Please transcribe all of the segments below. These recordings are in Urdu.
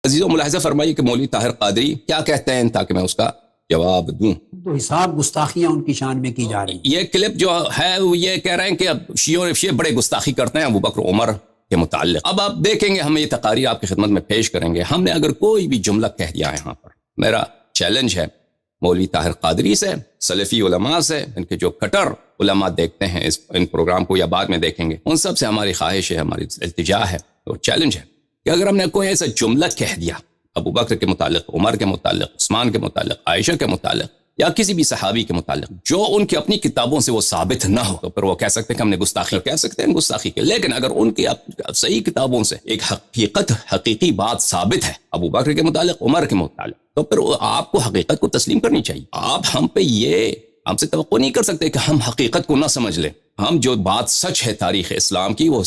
عزیزوں ملاحظہ فرمائیے کہ مولوی طاہر قادری کیا کہتے ہیں تاکہ میں اس کا جواب دوں. تو حساب گستاخیاں ان کی شان میں کی جا رہی ہیں. یہ کلپ جو ہے وہ یہ کہہ رہے ہیں کہ اب شیعہ بڑے گستاخی کرتے ہیں ابو بکر عمر کے متعلق. اب آپ دیکھیں گے ہم یہ تقاریر آپ کی خدمت میں پیش کریں گے. ہم نے اگر کوئی بھی جملہ کہہ دیا یہاں پر، میرا چیلنج ہے مولوی طاہر قادری سے، سلفی علماء سے، ان کے جو کٹر علماء دیکھتے ہیں ان پروگرام کو یا بعد میں دیکھیں گے، ان سب سے ہماری خواہش ہے، ہماری التجا ہے اور چیلنج ہے کہ اگر ہم نے کوئی ایسا جملہ کہہ دیا ابو بکر کے متعلق، عمر کے متعلق، عثمان کے متعلق، عائشہ کے متعلق یا کسی بھی صحابی کے متعلق جو ان کی اپنی کتابوں سے وہ ثابت نہ ہو، تو پھر وہ کہہ سکتے ہیں کہ ہم نے گستاخی، کہہ سکتے ہیں گستاخی کے. لیکن اگر ان کی صحیح کتابوں سے ایک حقیقی بات ثابت ہے ابو بکر کے متعلق، عمر کے متعلق، تو پھر آپ کو حقیقت کو تسلیم کرنی چاہیے. آپ ہم سے توقع نہیں کر سکتے کہ ہم حقیقت کو نہ سمجھ لیں. ہم جو بات سچ ہے تاریخ اسلام کی، وہ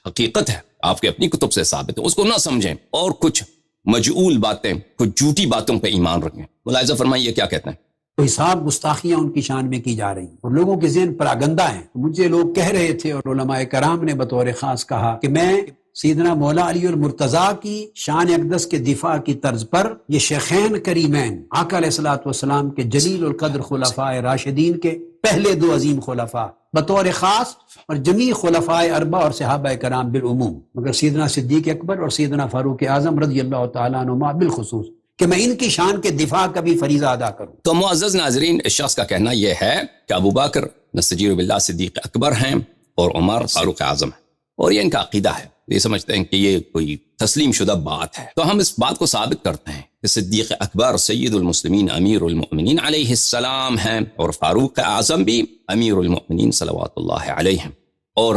حقیقت ہے، آپ کے اپنی کتب سے ثابت ہے، اس کو نہ سمجھیں اور کچھ مجعول باتیں، کچھ جھوٹی باتوں پہ ایمان رکھیں. ملاحظہ فرمائیے کیا کہتے ہیں. تو حساب گستاخیاں ان کی شان میں کی جا رہی ہیں اور لوگوں کے ذہن پر آگندہ ہیں. مجھے لوگ کہہ رہے تھے اور علماء کرام نے بطور خاص کہا کہ میں سیدنا مولا علی المرتضیٰ کی شان اقدس کے دفاع کی طرز پر یہ شیخین کریمین آقا علیہ الصلوۃ والسلام کے جلیل القدر خلفاء راشدین کے پہلے دو عظیم خلفاء بطور خاص اور جمیع خلفاء اربع اور صحابہ کرام بالعموم، مگر سیدنا صدیق اکبر اور سیدنا فاروق اعظم رضی اللہ تعالیٰ عنہما بالخصوص، کہ میں ان کی شان کے دفاع کا بھی فریضہ ادا کروں. تو معزز ناظرین، اس شخص کا کہنا یہ ہے کہ ابو بکر نستجیر باللہ صدیق اکبر ہیں اور عمر فاروق اعظم ہیں، اور یہ ان کا عقیدہ ہے. یہ سمجھتے ہیں کہ یہ کوئی تسلیم شدہ بات ہے. تو ہم اس بات کو ثابت کرتے ہیں کہ صدیق اکبر سید المسلمین امیر المؤمنین علیہ السلام ہیں، اور فاروق اعظم بھی امیر المؤمنین صلوات اللہ علیہ ہیں، اور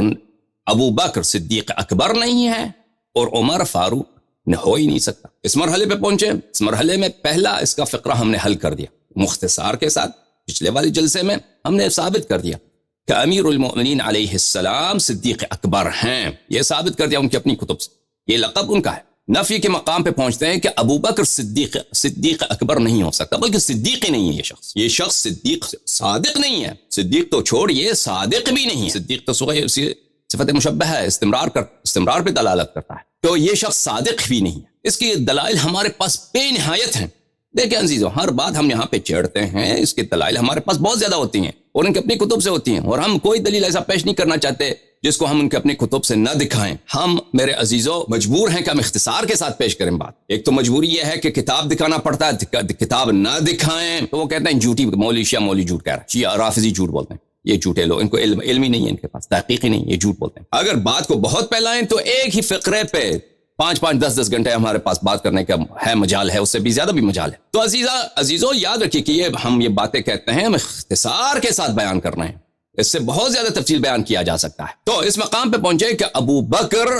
ابو بکر صدیق اکبر نہیں ہے اور عمر فاروق نہ ہو ہی نہیں سکتا. اس مرحلے پہ پہنچے. اس مرحلے میں پہلا اس کا فقرہ ہم نے حل کر دیا مختصار کے ساتھ. پچھلے والے جلسے میں ہم نے ثابت کر دیا کہ امیر المؤمنین علیہ السلام صدیق اکبر ہیں. یہ ثابت کر دیا ان کی اپنی کتب سے، یہ لقب ان کا ہے. نفی کے مقام پہ پہنچتے ہیں کہ ابو بکر صدیق اکبر نہیں ہو سکتا، بلکہ صدیق ہی نہیں ہے. یہ شخص صدیق صادق نہیں ہے. صدیق تو چھوڑ، یہ صادق بھی نہیں ہے. صدیق تو صفت مشبہ ہے، استمرار پہ دلالت کرتا ہے. تو یہ شخص صادق بھی نہیں ہے. اس کی دلائل ہمارے پاس بے نہایت ہیں. دیکھیں عزیزوں، ہر بات ہم یہاں پہ چھیڑتے ہیں، اس کی دلائل ہمارے پاس بہت زیادہ ہوتی ہیں اور ان کی اپنی کتب سے ہوتی ہیں، اور ہم کوئی دلیل ایسا پیش نہیں کرنا چاہتے جس کو ہم ان کے اپنی کتب سے نہ دکھائیں. ہم میرے عزیزوں مجبور ہیں کہ ہم اختصار کے ساتھ پیش کریں بات. ایک تو مجبوری یہ ہے کہ کتاب دکھانا پڑتا ہے، کتاب نہ دکھائیں تو وہ کہتے ہیں جھوٹی مولوی جھوٹ کہہ رہا ہے، شیعہ رافضی جھوٹ بولتے ہیں. یہ جھوٹے لوگ، ان کو علم ہی نہیں ہے، ان کے پاس تحقیق ہی نہیں، یہ جھوٹ بولتے ہیں. اگر بات کو بہت پھیلائیں تو ایک ہی فقرے پہ 5-10 گھنٹے ہمارے پاس بات کرنے کا ہے، مجال ہے، اس سے بھی زیادہ بھی مجال ہے. تو عزیزوں یاد رکھیے کہ ہم یہ باتیں کہتے ہیں، ہم اختصار کے ساتھ بیان کر رہے ہیں، اس سے بہت زیادہ تفصیل بیان کیا جا سکتا ہے. تو اس مقام پہ پہنچے کہ ابو بکر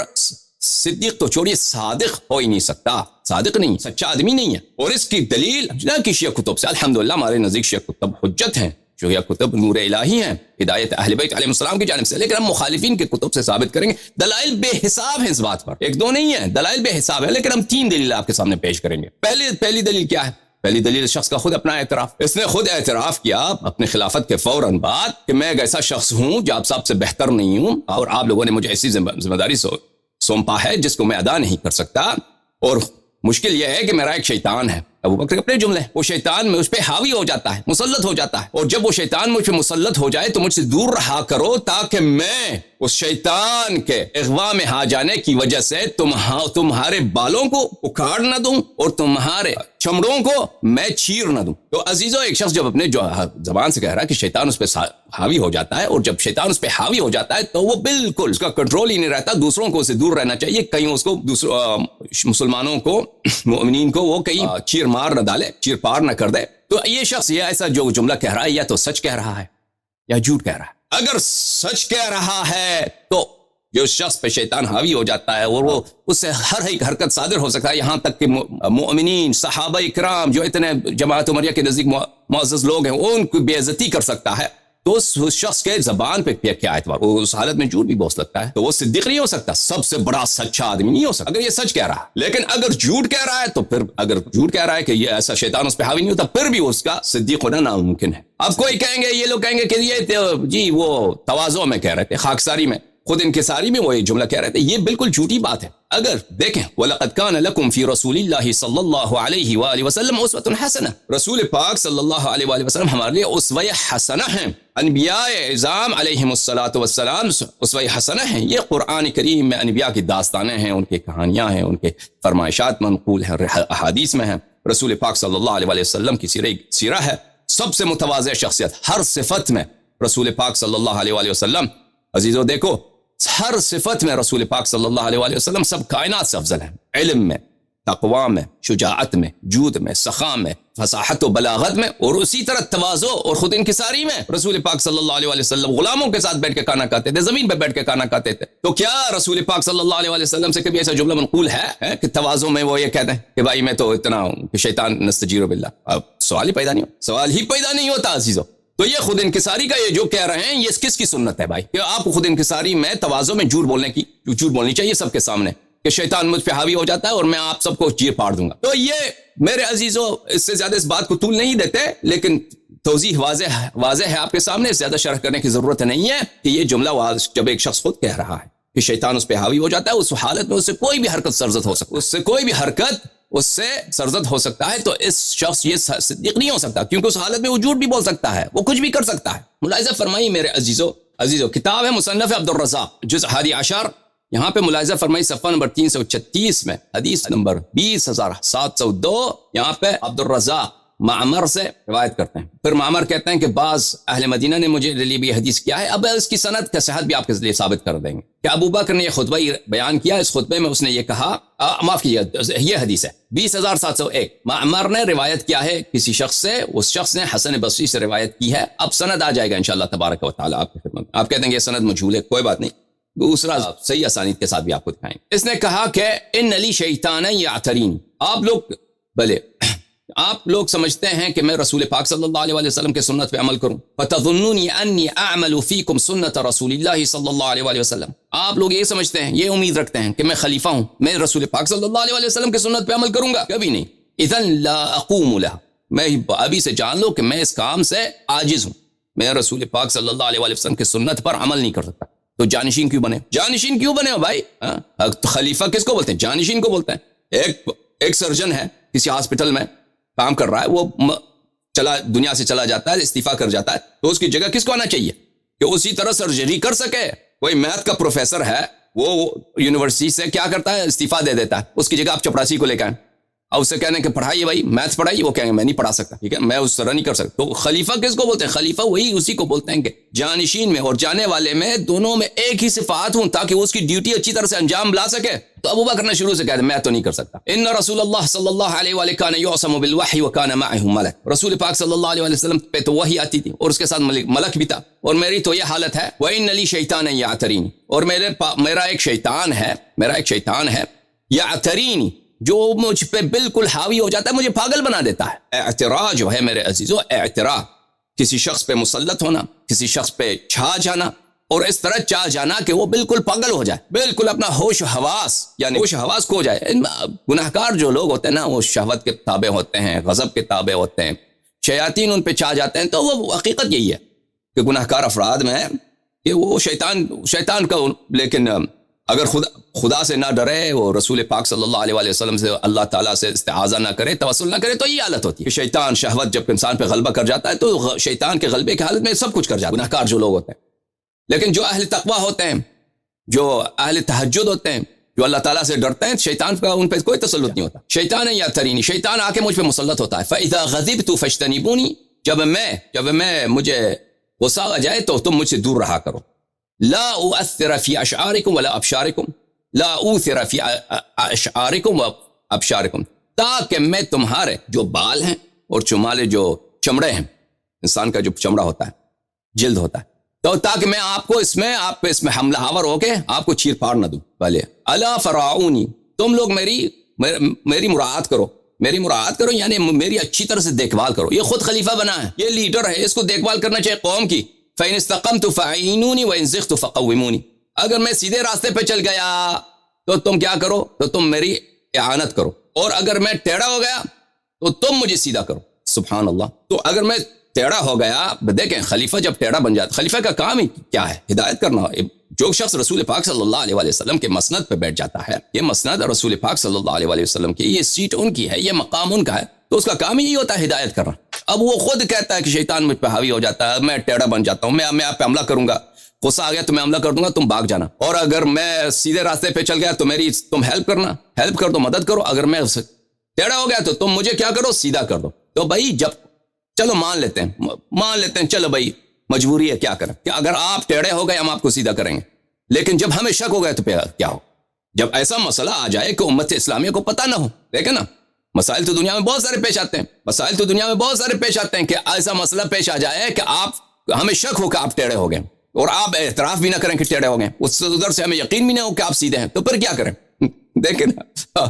صدیق تو چھوڑیے صادق ہو ہی نہیں سکتا، صادق نہیں، سچا آدمی نہیں ہے. اور اس کی دلیل کی شیعہ کتب سے، الحمدللہ ہمارے نزدیک شیعہ کتب حجت ہیں، جو یہ کتب نور الہی ہیں، ہدایت اہل بیت علیہ السلام کی جانب سے. لیکن ہم مخالفین کے کتب سے ثابت کریں گے. دلائل بے حساب ہیں اس بات پر، ایک دو نہیں ہے، دلائل بے حساب ہے. لیکن ہم 3 دلیل آپ کے سامنے پیش کریں گے. پہلی دلیل کیا ہے؟ پہلی دلیل شخص کا خود اپنا اعتراف. اس نے خود اعتراف کیا اپنے خلافت کے فوراً بعد کہ میں ایک ایسا شخص ہوں جو آپ صاحب سے بہتر نہیں ہوں، اور آپ لوگوں نے مجھے ایسی ذمہ داری سونپا ہے جس کو میں ادا نہیں کر سکتا، اور مشکل یہ ہے کہ میرا ایک شیطان ہے. ابو بکر کے اپنے جملے، وہ شیطان میں اس پہ حاوی ہو جاتا ہے، مسلط ہو جاتا ہے، اور جب وہ شیطان مجھ پہ مسلط ہو جائے تو مجھ سے دور رہا کرو، تاکہ میں اس شیطان کے اغوا میں آ جانے کی وجہ سے تمہارے بالوں کو اکھاڑ نہ دوں اور تمہارے چمڑوں کو میں چیر نہ دوں. تو عزیزو، ایک شخص جب اپنے جو زبان سے کہہ رہا ہے کہ شیطان اس پہ حاوی ہو جاتا ہے، اور جب شیطان اس پہ حاوی ہو جاتا ہے تو وہ بالکل اس کا کنٹرول ہی نہیں رہتا. دوسروں کو اسے دور رہنا چاہیے، کہیں اس کو مسلمانوں کو، مومنین کو وہ کہیں چیر مار نہ ڈالے، چیر پار نہ کر دے. تو یہ شخص یہ ایسا جو جملہ کہہ رہا ہے یا تو سچ کہہ رہا ہے یا جھوٹ کہہ رہا ہے. اگر سچ کہہ رہا ہے تو جو شخص پہ شیطان حاوی ہو جاتا ہے اور وہ اس سے ہر ایک حرکت صادر ہو سکتا ہے، یہاں تک کہ مؤمنین صحابہ کرام جو اتنے جماعت عمریہ کے نزدیک معزز لوگ ہیں ان کی بے عزتی کر سکتا ہے، تو اس شخص کے زبان پہ کیا اعتبار؟ وہ اس حالت میں جھوٹ بھی بول سکتا ہے، تو وہ صدیق نہیں ہو سکتا، سب سے بڑا سچا آدمی نہیں ہو سکتا اگر یہ سچ کہہ رہا ہے. لیکن اگر جھوٹ کہہ رہا ہے تو پھر، اگر جھوٹ کہہ رہا ہے کہ یہ ایسا شیطان اس پہ حاوی نہیں ہوتا، پھر بھی اس کا صدیق ہونا ناممکن ہے. اب کوئی کہیں گے، یہ لوگ کہیں گے کہ یہ جی وہ تواضع میں کہہ رہے تھے، خاکساری میں. خود انکساری میں وہ یہ جملہ کہہ رہے تھے. یہ بالکل جھوٹی بات ہے. اگر دیکھیں وَلَقَدْ كَانَ لَكُمْ فِي رَسُولِ اللَّهِ صلی اللہ علیہ وآلہ وسلم أُسْوَةٌ حَسَنَةٌ. رسول پاک صلی اللہ علیہ وآلہ وسلم ہمارے لیے اسوہ حسنہ ہیں. انبیاء اعظام علیہم الصلاۃ والسلام اسوہ حسنہ ہیں. یہ قرآن کریم میں انبیاء کی داستانیں ہیں, ان کی کہانیاں ہیں, ان کے فرمائشات منقول ہیں, احادیث میں ہیں. رسول پاک صلی اللہ علیہ وآلہ وسلم کی سیرہ ہے. سب سے متواضع شخصیت, ہر صفت میں رسول پاک صلی اللہ علیہ وآلہ وسلم, عزیزو دیکھو ہر صفت میں رسول پاک صلی اللہ علیہ وآلہ وسلم سب کائنات سے افضل ہیں. علم میں, تقوی میں, شجاعت میں, جود میں, سخا میں, فصاحت و بلاغت میں, اور اسی طرح تواضع اور خود انکساری میں رسول پاک صلی اللہ علیہ وسلم غلاموں کے ساتھ بیٹھ کے کھانا کھاتے تھے, زمین پہ بیٹھ کے کھانا کھاتے تھے. تو کیا رسول پاک صلی اللہ علیہ وسلم سے کبھی ایسا جملہ منقول ہے کہ تواضع میں وہ یہ کہتے ہیں کہ بھائی میں تو اتنا ہوں کہ شیطان نستجیر باللہ؟ اب سوال ہی پیدا نہیں ہوتا عزیزو. تو یہ خود انکساری کا یہ جو کہہ رہے ہیں یہ کس کی سنت ہے بھائی کہ آپ خود انکساری میں تواضع میں جھوٹ بولنی چاہیے سب کے سامنے کہ شیطان مجھ پہ حاوی ہو جاتا ہے اور میں آپ سب کو چیر پاڑ دوں گا. تو یہ میرے عزیزو اس سے زیادہ اس بات کو طول نہیں دیتے, لیکن توضیح واضح ہے آپ کے سامنے, زیادہ شرح کرنے کی ضرورت نہیں ہے کہ یہ جملہ جب ایک شخص خود کہہ رہا ہے کہ شیطان اس پہ حاوی ہو جاتا ہے, اس حالت میں اس سے کوئی بھی حرکت سرزد ہو سکتا ہے, تو اس شخص یہ صدیق نہیں ہو سکتا, کیونکہ اس حالت میں وہ جھوٹ بھی بول سکتا ہے, وہ کچھ بھی کر سکتا ہے. ملاحظہ فرمائیے میرے عزیزو کتاب ہے مصنف عبد الرزاق جزء 11, یہاں پہ ملاحظہ فرمائی صفحہ نمبر 336 میں حدیث نمبر 20702, یہاں پہ عبد الرزاق معمر سے روایت کرتے ہیں. پھر معمر کہتے ہیں کہ بعض اہل مدینہ نے مجھے لیے بھی حدیث کیا ہے. اب اس کی سند کا صحت بھی آپ کے لیے ثابت کر دیں گے کہ ابو بکر نے یہ خطبہ بیان کیا. اس خطبے میں اس نے یہ کہا, معاف کیجیے یہ حدیث ہے 20701, معمر نے روایت کیا ہے کسی شخص سے, اس شخص نے حسن بصری سے روایت کی ہے. اب سند آ جائے گا انشاءاللہ تبارک و تعالی آپ کی خدمت. آپ کہتے ہیں کہ یہ سند مجھول ہے, کوئی بات نہیں, دوسرا صحیح اسانید کے ساتھ بھی آپ کو دکھائیں. اس نے کہا کہ ان لی شیطان یعترین, آپ لوگ سمجھتے ہیں کہ میں رسول پاک صلی اللہ علیہ وسلم کے سنت پہ عمل کروں. فتظنونی انی اعمل فیکم سنت رسول اللہ صلی اللہ علیہ وسلم, آپ لوگ یہ سمجھتے ہیں, یہ امید رکھتے ہیں کہ میں خلیفہ ہوں, میں رسول پاک صلی اللہ علیہ وسلم کے سنت پہ عمل کروں گا, کبھی نہیں. اذن لا اقوم لہ, میں ابھی سے جان لو کہ میں اس کام سے عاجز ہوں, میں رسول پاک صلی اللہ علیہ وسلم کے سنت پر عمل نہیں کر سکتا. تو جانشین کیوں بنے ہو بھائی؟ خلیفہ کس کو بولتے ہیں؟ جانشین کو بولتے ہیں. ایک سرجن ہے کسی ہاسپٹل میں کام کر رہا ہے, وہ دنیا سے چلا جاتا ہے, استعفیٰ کر جاتا ہے, تو اس کی جگہ کس کو آنا چاہیے کہ اسی طرح سرجری کر سکے؟ کوئی میتھ کا پروفیسر ہے, وہ یونیورسٹی سے کیا کرتا ہے, استعفیٰ دے دیتا ہے, اس کی جگہ آپ چپراسی کو لے کے آئیں اور اسے کہنے کہ پڑھائیے بھائی میتھ پڑھائیے, وہ کہیں گے میں نہیں پڑھا سکتا, ٹھیک ہے میں اس طرح نہیں کر سکتا. تو خلیفہ کس کو بولتے ہیں؟ خلیفہ وہی اسی کو بولتے ہیں کہ جانشین میں اور جانے والے میں دونوں میں ایک ہی صفات ہوں, تاکہ وہ اس کی ڈیوٹی اچھی طرح سے انجام لا سکے. تو ابو بکر نے شروع سے کہا میں تو نہیں کر سکتا. ان رسول اللہ صلی اللہ علیہ وآلہ کان یعصم بالوحی وکان معہ ملک, رسول پاک صلی اللہ علیہ وسلم پہ تو وحی آتی تھی اور اس کے ساتھ ملک بھی تھا, اور میری تو یہ حالت ہے. وَإِنَّ لِي شَيْطَانًا يَعْتَرِينِ, اور میرا ایک شیطان ہے یعترینی, جو مجھ پہ بالکل حاوی ہو جاتا ہے, مجھے پاگل بنا دیتا ہے. اعتراء جو ہے میرے عزیزو, اعتراء کسی شخص پہ مسلط ہونا, کسی شخص پہ چھا جانا, اور اس طرح چاہ جانا کہ وہ بالکل پاگل ہو جائے, بالکل اپنا ہوش حواس کھو جائے. گناہگار جو لوگ ہوتے ہیں نا, وہ شہوت کے تابع ہوتے ہیں, غضب کے تابع ہوتے ہیں, شیاطین ان پہ چھا جاتے ہیں. تو وہ حقیقت یہی ہے کہ گناہگار افراد میں کہ وہ شیطان کا, لیکن اگر خدا سے نہ ڈرے, وہ رسول پاک صلی اللہ علیہ وسلم سے, اللہ تعالیٰ سے استعاذہ نہ کرے, توسل نہ کرے, تو یہ حالت ہوتی ہے کہ شیطان شہوت جب انسان پہ غلبہ کر جاتا ہے تو شیطان کے غلبے کی حالت میں سب کچھ کر جاتا ہے گناہگار جو لوگ ہوتے ہیں. لیکن جو اہل تقوی ہوتے ہیں, جو اہل تہجد ہوتے ہیں, جو اللہ تعالیٰ سے ڈرتے ہیں, شیطان کا ان پہ کوئی تسلط نہیں ہوتا. شیطان یعترینی, شیطان آ کے مجھ پہ مسلط ہوتا ہے. فَإِذَا غَضِبْتُ فَاجْتَنِبُونِی, جب میں مجھے غصہ آ جائے تو تم مجھ سے دور رہا کرو. لا اؤثر فی اشعارکم ولا ابشارکم, لا اوثر فی اشعارکم و ابشارکم, تاکہ میں تمہارے جو بال ہیں اور تمہارے جو چمڑے ہیں, انسان کا جو چمڑا ہوتا ہے, جلد ہوتا ہے, تو تاکہ میں آپ پہ اس میں حملہ آور ہو کے آپ کو چیر پاڑ نہ دوں. بھلے الا فراؤنی, تم لوگ میری مراعات کرو, یعنی میری اچھی طرح سے دیکھ بھال کرو. یہ خود خلیفہ بنا ہے, یہ لیڈر ہے, اس کو دیکھ بھال کرنا چاہیے قوم کی. فَإِنِ اسْتَقَمْتُ فَأَعِينُونِي وَإِنْ زِغْتُ فَقَوِّمُونِي, اگر میں سیدھے راستے پہ چل گیا تو تم کیا کرو, تو تم میری اعانت کرو, اور اگر میں ٹیڑھا ہو گیا تو تم مجھے سیدھا کرو. سبحان اللہ. تو اگر میں ٹیڑھا ہو گیا, دیکھیں خلیفہ جب ٹیڑھا بن جاتا, خلیفہ کا کام ہی کیا ہے؟ ہدایت کرنا, جو شخص رسول پاک صلی اللہ علیہ وسلم کے مسند پہ بیٹھ جاتا ہے، یہ مسند رسول پاک صلی اللہ علیہ وسلم کی، یہ سیٹ ان کی ہے، یہ مقام ان کا ہے، تو اس کا کام ہی ہوتا ہے ہدایت کرنا۔ اب وہ خود کہتا ہے کہ شیطان مجھ پہ حاوی ہو جاتا ہے، میں ٹیڑھا بن جاتا ہوں، میں آپ پہ حملہ کروں گا، غصہ آ گیا تو میں حملہ کر دوں گا، تم بھاگ جانا، اور اگر میں سیدھے راستے پہ چل گیا تو میری تم ہیلپ کر دو، مدد کرو، اگر میں ٹیڑھا ہو گیا تو تم مجھے کیا کرو، سیدھا کر دو۔ تو بھائی جب چلو مان لیتے ہیں، چلو بھائی مجبوری ہے، کیا کریں، کہ اگر آپ ٹیڑھے ہو گئے ہم آپ کو سیدھا کریں گے، لیکن جب ہمیں شک ہو گیا تو کیا ہو؟ جب ایسا مسئلہ آ جائے کہ امت اسلامیہ کو پتہ نہ ہو، دیکھیں نا، مسائل تو دنیا میں بہت سارے پیش آتے ہیں کہ ایسا مسئلہ پیش آ جائے کہ ہمیں شک ہو کہ آپ ٹیڑھے ہو گئے، اور آپ اعتراف بھی نہ کریں کہ ٹیڑھے ہو گئے، اس سے ادھر سے ہمیں یقین بھی نہ ہو کہ آپ سیدھے ہیں، تو پھر کیا کریں؟ دیکھیں نا،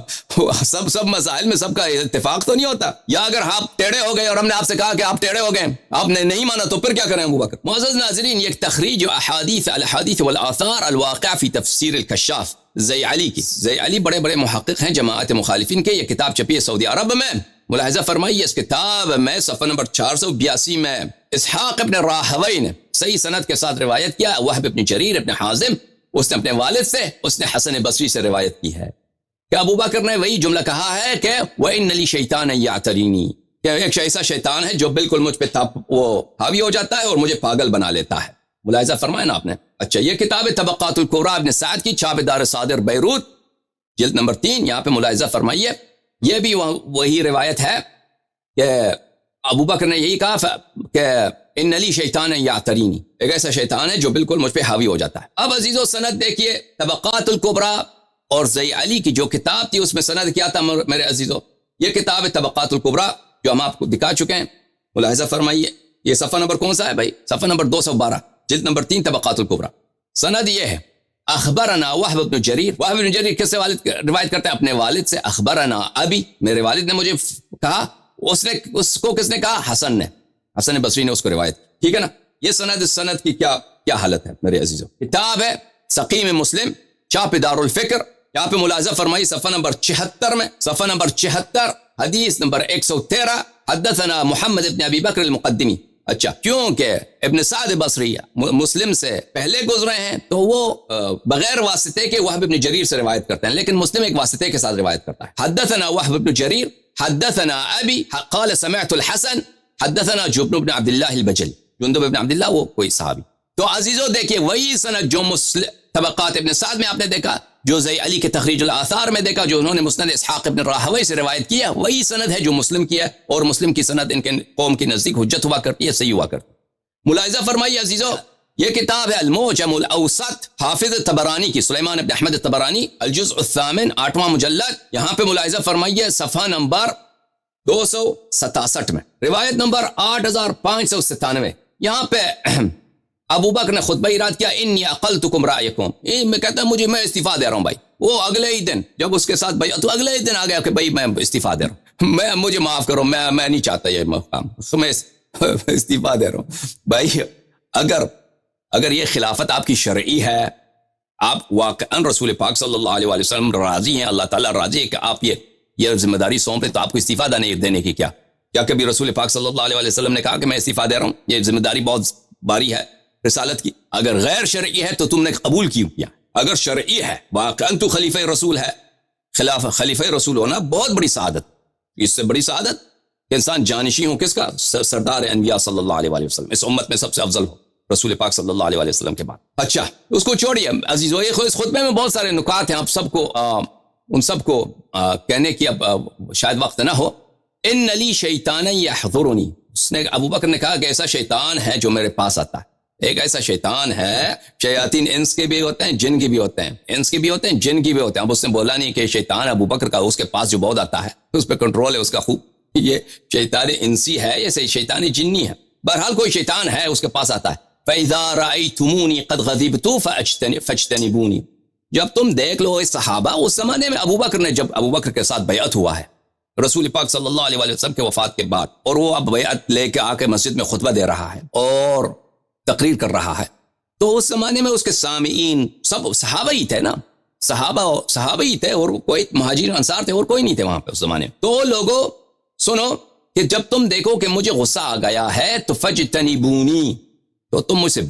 سب مسائل میں سب کا اتفاق تو نہیں ہوتا، یا اگر آپ ٹیڑھے ہو گئے اور ہم نے آپ سے کہا کہ آپ ٹیڑھے ہو گئے، آپ نے نہیں مانا، تو پھر کیا کریں ابو بکر؟ معزز ناظرین، یہ تخریج الاحادیث والآثار الواقع فی تفسیر الکشاف زی علی کی، زی علی بڑے بڑے محقق ہیں جماعت مخالفین کے، یہ کتاب چھپی ہے سعودی عرب میں، ملاحظہ فرمائیے اس کتاب میں صفحہ نمبر 482 میں اسحاق ابن راہوی نے صحیح سند کے ساتھ روایت کیا، وہب ابن جریر ابن حازم اس نے اپنے والد سے، اس نے حسن بصری سے روایت کی ہے کہ ابو بکر نے وہی جملہ کہا ہے کہ وَإِنَّ لِي شَيْطَانًا يَعْتَرِينِي، کہ ایک ایسا شیطان ہے جو بالکل مجھ پہ وہ حاوی ہو جاتا ہے اور مجھے پاگل بنا لیتا ہے۔ ملاحظہ فرمائے نا آپ نے۔ اچھا، یہ کتاب طبقات الکبریٰ ابن سعد کی، چھاپ دار صادر بیروت، جلد نمبر 3، یہاں پہ ملاحظہ فرمائیے، یہ بھی وہی روایت ہے کہ ابو بکر نے یہی کہا کہ ان لی شیطان یعترینی، ایک ایسا شیطان ہے جو بالکل مجھ پہ حاوی ہو جاتا ہے۔ اب عزیزو سند دیکھیے، طبقات الکبریٰ اور زی علی کی جو کتاب تھی اس میں سند کیا تھا میرے عزیزو؟ یہ کتاب طبقات الکبریٰ جو ہم آپ کو دکھا چکے ہیں، ملاحظہ فرمائیے، یہ صفحہ نمبر کون سا ہے بھائی؟ صفحہ نمبر 212، جلد نمبر 3، طبقات الکبریٰ۔ سند یہ ہے، اخبرنا وہب بن جریر، وہب بن جریر کس سے روایت کرتے ہیں؟ اپنے والد سے۔ اخبرنا ابی، میرے والد نے مجھے کہا، اس کو کس نے کہا؟ حسن نے، حسن بصری نے اس کو روایت کی، ٹھیک ہے نا۔ یہ سند کی کیا حالت ہے میرے عزیزو؟ کتاب ہے سقیم مسلم، چھاپ دار الفکر، یہاں پہ ملاحظہ فرمائی صفحہ نمبر 76 میں، صفحہ نمبر 76، حدیث نمبر 113، حدثنا محمد ابن ابی بکر المقدمی۔ اچھا، کیونکہ ابن سعد بصری مسلم سے پہلے گزرے ہیں تو وہ بغیر واسطے کے وہب ابن جریر سے روایت کرتے ہیں، لیکن مسلم ایک واسطے کے ساتھ روایت کرتا ہے۔ حدثنا وہب ابن جریر حدثنا ابی قال سمعت الحسن حدثنا جندب بن عبد اللہ البجلی، جندب بن عبد اللہ وہ کوئی صحابی۔ تو عزیزو دیکھیے، وہی سند جو طبقات ابن سعد میں آپ نے دیکھا، جو زی علی کے تخریج الاثار میں دیکھا، جو انہوں نے مسند اسحاق ابن راہوی سے روایت کیا، وہی سند ہے جو مسلم کی ہے، اور مسلم کی سند ان کے قوم کی نزدیک حجت ہوا کرتی ہے، صحیح ہوا کرتی ہے۔ ملاحظہ فرمائیے عزیزو، یہ کتاب ہے المعجم الاوسط، حافظ طبرانی کی، سلیمان ابن احمد طبرانی، الجزء الثامن، 8واں مجلد، یہاں پہ ملاحظہ فرمائیے صفحہ نمبر 267 میں، روایت نمبر 8597، یہاں پہ ابو بکر نے خطبہ اراد کیا، انی اقلتکم رائکم، میں کہتا ہوں میں استعفیٰ دے رہا ہوں بھائی۔ وہ اگلے ہی دن جب اس کے ساتھ بھائی، تو اگلے ہی دن آ گیا کہ بھائی میں استعفیٰ دے رہا ہوں، مجھے معاف کرو، میں نہیں چاہتا یہ مقام، میں استعفیٰ دے رہا ہوں۔ بھائی اگر یہ خلافت آپ کی شرعی ہے، آپ واقعاً رسول پاک صلی اللہ علیہ وسلم راضی ہیں، اللہ تعالیٰ راضی ہے کہ آپ یہ ذمہ داری سونپیں، تو آپ کو استعفیٰ دینے کی کیا کبھی رسول پاک صلی اللہ علیہ وسلم نے کہا کہ میں استعفیٰ دے رہا ہوں؟ یہ ذمہ داری بہت باری ہے رسالت کی۔ اگر غیر شرعی ہے تو تم نے قبول کیوں کیا؟ اگر شرعی ہے، واقعاً تو خلیفہ رسول ہے، خلیفہ رسول ہونا بہت بڑی سعادت، اس سے بڑی سعادت کہ انسان جانشی ہوں کس کا؟ سردار انبیاء صلی اللہ علیہ وسلم، اس امت میں سب سے افضل ہو رسول پاک صلی اللہ علیہ وسلم کے بعد۔ اچھا، اس کو چھوڑیے عزیزو، اس خطبے میں بہت سارے نکات ہیں، آپ سب کو ان سب کو کہنے کی اب شاید وقت نہ ہو۔ ان لی شیطان یحضرنی، اس نے ابو بکر نے کہا کہ ایسا شیطان ہے جو میرے پاس آتا ہے، ایک ایسا شیطان ہے، شیاطین انس کے بھی ہوتے ہیں، جن کے بھی ہوتے ہیں، انس کے بھی ہوتے ہیں، جن کے بھی ہوتے ہیں۔ اب اس نے بولا نہیں کہ شیطان ابو بکر کا، اس کے پاس جو بہت آتا ہے اس پہ کنٹرول ہے اس کا خوب، یہ شیطان انسی ہے، یہ شیطان جنی ہے، بہرحال کوئی شیطان ہے اس کے پاس آتا ہے۔ فَإِذَا رَأَيْتُمُونِي قَدْ غَضِبْتُ فَاجْتَنِبُونِي، جب تم دیکھ لو اس صحابہ، اس زمانے میں ابو بکر نے، جب ابو بکر کے ساتھ بیعت ہوا ہے رسول پاک صلی اللہ علیہ وسلم کے وفات کے بعد، اور وہ اب بیعت لے کے آ کے مسجد میں خطبہ دے رہا ہے اور تقریر کر رہا ہے، تو اس زمانے میں اس کے سامعین سب صحابہ ہی تھے نا، صحابہ ہی تھے، اور کوئی مہاجرین انصار تھے اور کوئی نہیں تھے وہاں پہ اس زمانے میں۔ تو لوگوں سنو کہ جب تم دیکھو کہ مجھے غصہ آ گیا ہے تو فجتنبونی، تو تم مجھ سے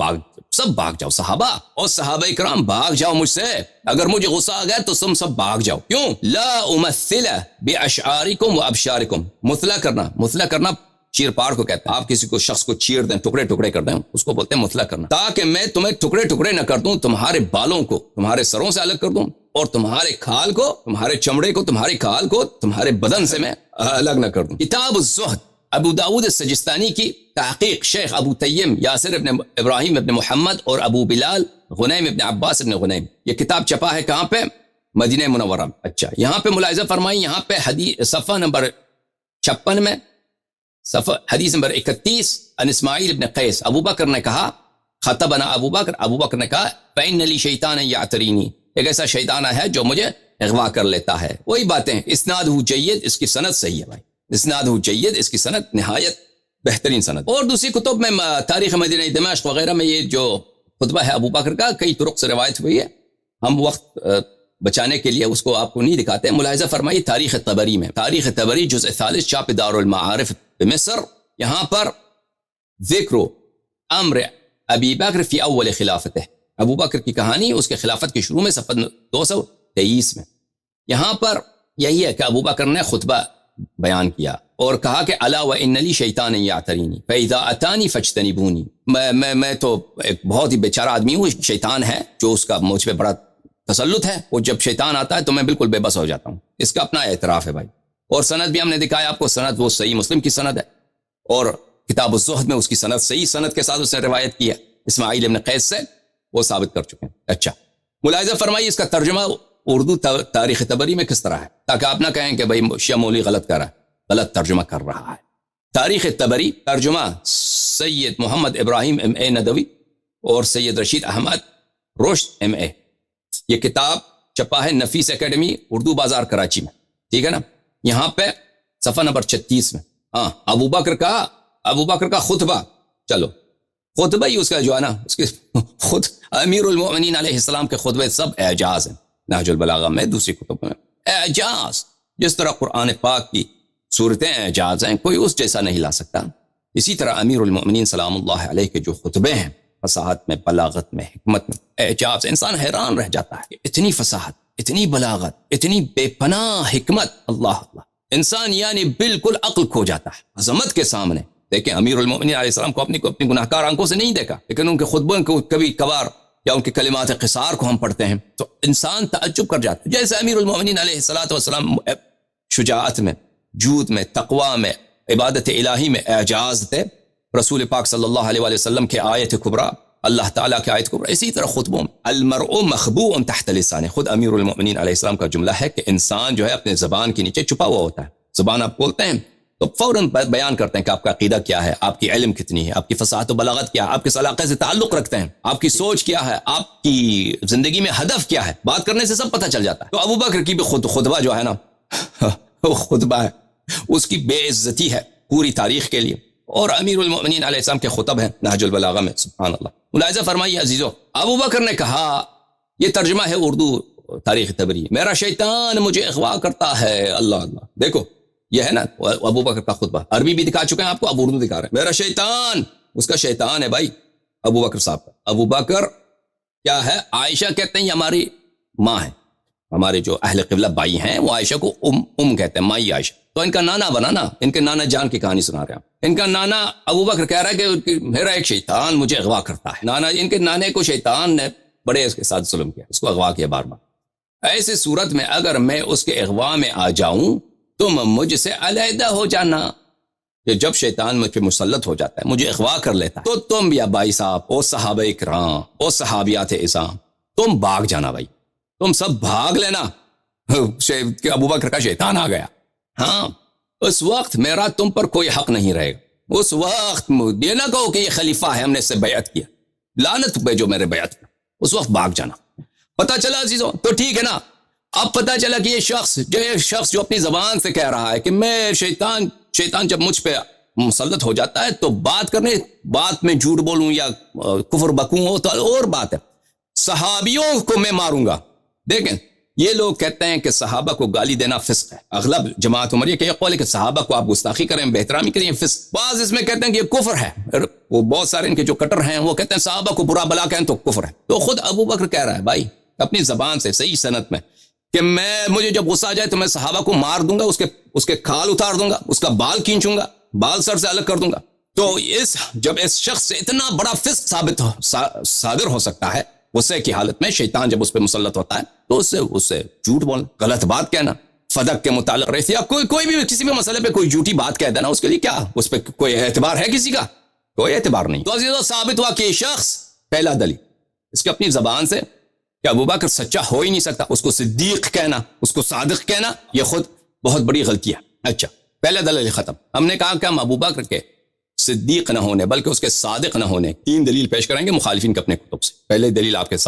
سب بھاگ جاؤ صحابہ اور صحابہ کرام بھاگ جاؤ مجھ سے. اگر مجھے غصہ آ گیا تو تم سب بھاگ جاؤ. کیوں؟ لا امثل باشعارکم وابشارکم. مثلا کرنا چیر پاڑ کو کہتے ہیں. آپ کسی کو شخص کو چیر دیں, ٹکڑے ٹکڑے کر دیں, اس کو بولتے ہیں مثلا کرنا. تاکہ میں تمہیں ٹکڑے ٹکڑے نہ کر دوں, تمہارے بالوں کو تمہارے سروں سے الگ کر دوں, اور تمہارے کھال کو, تمہارے چمڑے کو, تمہارے کھال کو تمہارے بدن سے میں الگ نہ کر دوں. کتاب الزہد ابو داود السجستانی کی تحقیق شیخ ابو تیم یاسر ابن ابراہیم ابن محمد اور ابو بلال غنیم ابن عباس ابن غنیم. یہ کتاب چھپا ہے کہاں پہ؟ مدینہ منورہ. اچھا, یہاں پہ ملاحظہ فرمائی, یہاں پہ صفحہ نمبر 56 میں حدیث نمبر 31 ان اسماعیل ابن قیس ابو بکر نے کہا خطبنا ابو بکر نے کہا فإن لی شیطانا یعترینی, ایک ایسا شیطان ہے جو مجھے اغوا کر لیتا ہے. وہی باتیں, اسنادہ جید, اس کی سند صحیح ہے بھائی, اسنادہ جید, اس کی سند نہایت بہترین سند. اور دوسری کتب میں تاریخ مدینہ دمشق وغیرہ میں یہ جو خطبہ ہے ابو بکر کا کئی طرق سے روایت ہوئی ہے. ہم وقت بچانے کے لیے اس کو آپ کو نہیں دکھاتے. ملاحظہ فرمائیے تاریخ طبری میں, تاریخ طبری جزء 3 چاپ دار المعارف بمصر, یہاں پر ذکر امر ابی بکر فی اول خلافتہ, ابو بکر کی کہانی اس کے خلافت کے شروع میں صفحہ 223 میں. یہاں پر یہی ہے کہ ابو بکر نے خطبہ بیان کیا اور کہا کہ الا وان لی شیطان یعترینی فاذا اتانی فاجتنبونی. میں تو ایک بہت ہی بیچارہ آدمی ہوں, شیطان ہے جو اس کا مجھ پہ بڑا تسلط ہے, اور جب شیطان آتا ہے تو میں بالکل بے بس ہو جاتا ہوں. اس کا اپنا اعتراف ہے بھائی. اور سند بھی ہم نے دکھایا آپ کو, سند وہ صحیح مسلم کی سند ہے, اور کتاب الزہد میں اس کی سند صحیح سند کے ساتھ اس نے روایت کی ہے اسماعیل ابن قیس سے, وہ ثابت کر چکے ہیں. اچھا, ملاحظہ فرمائیے اس کا ترجمہ اردو تاریخ طبری میں کس طرح ہے, تاکہ آپ نہ کہیں کہ بھائی شیعہ مولوی غلط کر رہا ہے, غلط ترجمہ کر رہا ہے. تاریخ طبری ترجمہ سید محمد ابراہیم M.A. ندوی اور سید رشید احمد رشد M.A. یہ کتاب چھپا ہے نفیس اکیڈمی اردو بازار کراچی میں, ٹھیک ہے نا. یہاں پہ صفحہ نمبر 36 میں ہاں ابو بکر کا خطبہ, چلو خطبہ ہی اس کا جو ہے نا, اس کے خود امیر المؤمنین علیہ السلام کے خطبے سب اعجاز ہیں. نہج البلاغہ میں دوسری کتب میں اعجاز, جس طرح قرآن پاک کی صورتیں اعجاز ہیں, کوئی اس جیسا نہیں لا سکتا. اسی طرح امیر المؤمنین سلام اللہ علیہ کے جو خطبے ہیں, فصاحت میں, بلاغت میں, حکمت میں اعجاز, انسان حیران رہ جاتا ہے. اتنی فصاحت, اتنی بلاغت, اتنی بے پناہ حکمت, اللہ اللہ, انسان یعنی بالکل عقل کھو جاتا ہے عظمت کے سامنے. دیکھیں امیر المؤمنین علیہ السلام کو اپنی گناہگار آنکھوں سے نہیں دیکھا, لیکن ان کے خطبوں کو کبھی کبھار یا ان کے کلمات قصار کو ہم پڑھتے ہیں تو انسان تعجب کر جاتا ہے. جیسے امیر المؤمنین علیہ السلام شجاعت میں, جود میں, تقوی میں, عبادت الہی میں اعجاز تھے. رسول پاک صلی اللہ علیہ وسلم کے آیت کبریٰ, اللہ تعالیٰ کے آیت کبریٰ, اسی طرح خطبوں میں المرء مخبوء تحت لسانه. خود امیر المؤمنین علیہ السلام کا جملہ ہے کہ انسان جو ہے اپنے زبان کے نیچے چھپا ہوا ہوتا ہے. زبان آپ بولتے ہیں تو فوراً بیان کرتے ہیں کہ آپ کا عقیدہ کیا ہے, آپ کی علم کتنی ہے, آپ کی فصاحت و بلاغت کیا ہے, آپ کس علاقے سے تعلق رکھتے ہیں, آپ کی سوچ کیا ہے, آپ کی زندگی میں ہدف کیا ہے. بات کرنے سے سب پتہ چل جاتا ہے. تو ابو بکر کی بھی خطبہ جو ہے نا وہ خطبہ ہے, اس کی بے عزتی ہے پوری تاریخ کے لیے. اور امیر المؤمنین علیہ السلام کے خطب ہیں نہج البلاغہ میں, سبحان اللہ. ملاحظہ فرمائیے عزیزو, ابو بکر نے کہا, یہ ترجمہ ہے اردو تاریخ طبری, میرا شیطان مجھے اغوا کرتا ہے. اللہ اللہ, دیکھو یہ ہے نا ابو بکر کا خطبہ, عربی بھی دکھا چکے ہیں آپ کو, اب اردو دکھا رہے ہیں. میرا شیطان, اس کا شیطان ہے بھائی ابو بکر صاحب کا. ابو بکر کیا ہے, عائشہ کہتے ہیں یہ ہماری ماں ہے, ہمارے جو اہل قبلہ بھائی ہیں وہ عائشہ کو کہتے ہیں, مائی عائشہ. تو ان کا نانا بنا نا, ان کے نانا جان کی کہانی سنا رہے ہیں. ان کا نانا ابو بکر کہہ رہا ہے کہ میرا ایک شیطان مجھے اغوا کرتا ہے. نانا, ان کے نانے کو شیطان نے بڑے اس کے ساتھ ظلم کیا, اس کو اغوا کیا بار بار. ایسی صورت میں اگر میں اس کے اغوا میں آ جاؤں تم مجھ سے علیحدہ ہو جانا. کہ جب شیطان مجھ پہ مسلط ہو جاتا ہے, مجھے اغوا کر لیتا ہے, تو تم یا بھائی صاحب او صحابہ کرام او صحابیات اعظام, تم بھاگ جانا بھائی, تم سب بھاگ لینا کہ ابو بکر کا شیطان آ گیا. ہاں, اس وقت میرا تم پر کوئی حق نہیں رہے گا. اس وقت یہ نہ کہو کہ یہ خلیفہ ہے, ہم نے اس سے بیعت کیا, لعنت پہ جو میرے بیعت کیا. اس وقت بھاگ جانا. پتہ چلا عزیزوں, تو ٹھیک ہے نا. اب پتہ چلا کہ یہ شخص جو اپنی زبان سے کہہ رہا ہے کہ میں شیطان جب مجھ پہ مسلط ہو جاتا ہے تو بات میں جھوٹ بولوں یا کفر بکوں ہو تو اور بات ہے. صحابیوں کو میں ماروں گا. دیکھیں یہ لوگ کہتے ہیں کہ صحابہ کو گالی دینا فسق ہے. اغلب جماعت عمریہ کا یہ قول ہے کہ صحابہ کو آپ گستاخی کریں، بے احترامی کریں، یہ فسق. بعض اس میں کہتے ہیں کہ یہ کفر ہے. وہ بہت سارے ان کے جو کٹر ہیں وہ کہتے ہیں صحابہ کو برا بلا کہیں تو کفر ہے. تو خود ابو بکر کہہ رہا ہے بھائی اپنی زبان سے صحیح سند میں کہ مجھے جب غصہ آ جائے تو میں صحابہ کو مار دوں گا، اس کے کھال اتار دوں گا، اس کا بال کھینچوں گا، بال سر سے الگ کر دوں گا. تو جب اس شخص سے اتنا بڑا فسق صادر ہو سکتا ہے غصے کی حالت میں، شیطان جب اس پہ مسلط ہوتا ہے تو اس سے جھوٹ بولنا، غلط بات کہنا، فدق کے متعلق رہتی یا کوئی بھی کسی بھی مسئلے پہ کوئی جھوٹی بات کہہ دینا، اس کے لیے کیا اس پہ کوئی اعتبار ہے کسی کا؟ کوئی اعتبار نہیں. تو عزیزو ثابت ہوا کہ یہ شخص پہلا دلیل اس کی اپنی زبان سے کہ ابو بکر سچا ہو ہی نہیں سکتا، اس کو صدیق کہنا، اس کو صادق کہنا یہ خود بہت بڑی غلطی ہے. اچھا پہلا دلیل ختم. ہم نے کہا کہ ہم ابو بکر کے صدیق نہ ہونے بلکہ اس کے صادق نہ ہونے 3 دلیل پیش کریں گے مخالفین کے اپنے کتب سے. پہلے دلیل آپ کے